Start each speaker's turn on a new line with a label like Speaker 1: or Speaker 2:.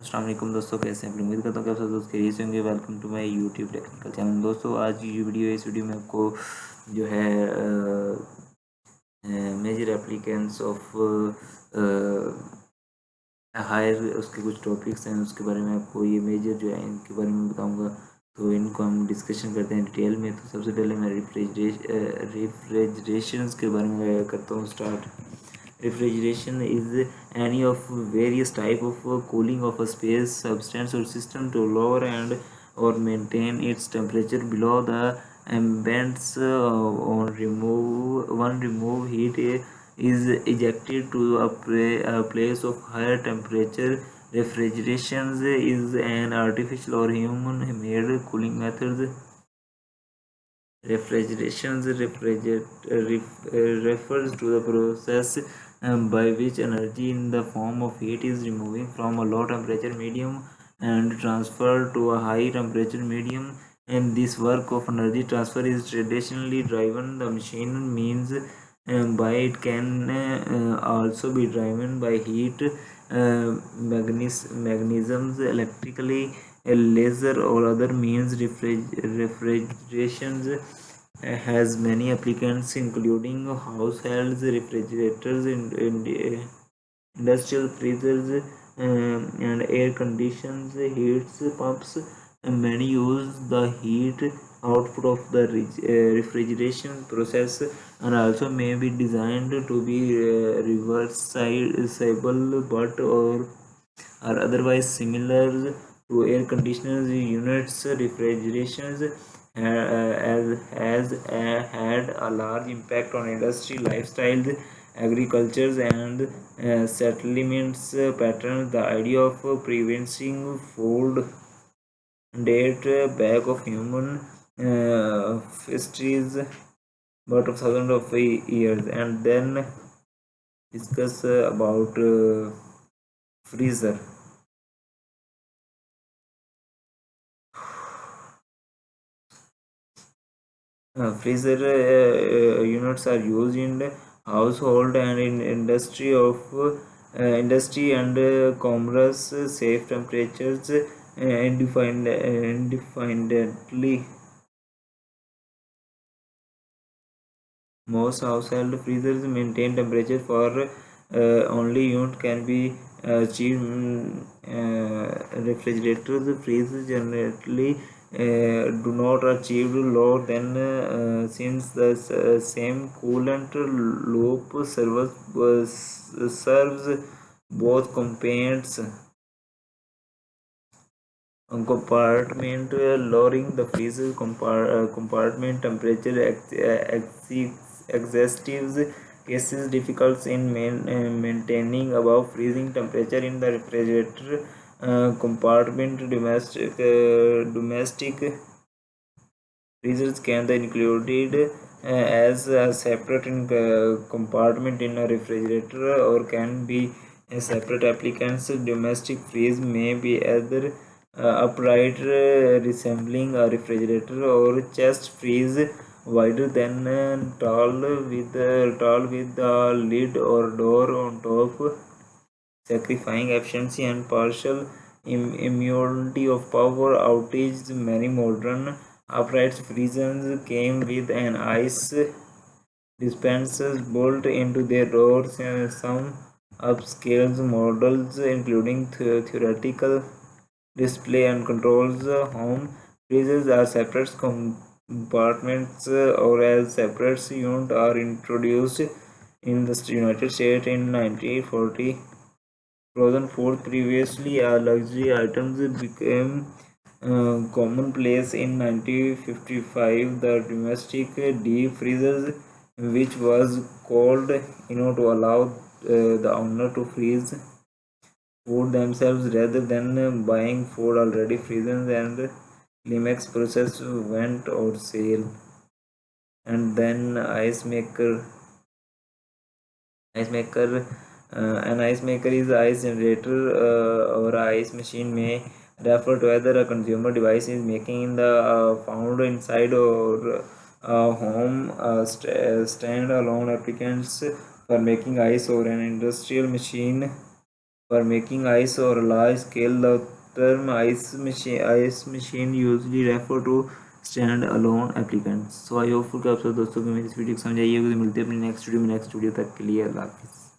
Speaker 1: अस्सलाम वालेकुम दोस्तों, कैसे हैं? उम्मीद करता हूँ कि आप सब दोस्त खैरियत से होंगे। Welcome to my YouTube technical channel. दोस्तों, आज की जो वीडियो है, इस वीडियो में आपको जो है मेजर एप्लीकेंट्स ऑफ हायर उसके कुछ टॉपिक्स हैं, उसके बारे में आपको ये मेजर जो है इनके बारे में बताऊंगा। तो इनको हम डिस्कशन करते हैं डिटेल में। तो सबसे पहले मैं रेफ्रिजरेशन के बारे में करता हूँ start. Refrigeration is any of various type of cooling of a space, substance or system to lower and or maintain its temperature below the ambient's remove heat is ejected to a place of higher temperature. Refrigeration is an artificial or human-made cooling method. Refrigeration refers to the process by which energy in the form of heat is removing from a low temperature medium and transferred to a high temperature medium. And this work of energy transfer is traditionally driven the machine means by it can also be driven by heat mechanisms electrically, a laser or other means. Refrigeration has many applicants including households, refrigerators, industrial freezers, and air conditions, heat pumps. And many use the heat output of the refrigeration process and also may be designed to be reversible but or are otherwise similar to air conditioners units. Refrigerations has had a large impact on industry, lifestyles, agricultures, and settlements patterns. The idea of preventing food date back of human histories about of thousands of years. And then discuss about freezer. Freezer units are used in the household and in industry and commerce. Safe temperatures indefinitely. Most household freezers maintain temperature for only unit can be achieved. Refrigerators freeze generally do not achieve lower than since the same coolant loop serves both compartment, lowering the freezer compartment temperature exhaustives cases difficult in maintaining above freezing temperature in the refrigerator compartment. Domestic freezers can be included as a separate compartment in a refrigerator or can be a separate applicants. Domestic freeze may be either upright resembling a refrigerator or chest freeze wider than tall with a lid or door on top, sacrificing efficiency and partial immunity of power outage. Many modern upright freezers came with an ice dispensers built into their doors, and some upscale models, including theoretical display and controls. Home freezers are separate compartments or as separate units are introduced in the United States in 1940. Frozen food, previously a luxury items, became commonplace in 1955. The domestic deep freezers, which was called to allow the owner to freeze food themselves rather than buying food already frozen, and climax process went on sale. And then ice maker an ice maker is ice generator or ice machine may refer to whether a consumer device is making in the found inside or home stand alone applicants for making ice or an industrial machine For making ice or large scale, the term ice machine usually refer to stand alone applicants. So I hope कि आप सब दोस्तों को मेरी इस video को समझ आई होगी। तो मिलते हैं अपनी नेक्स्ट वीडियो में। नेक्स्ट वीडियो तक के लिए अल्लाह हाफिज़।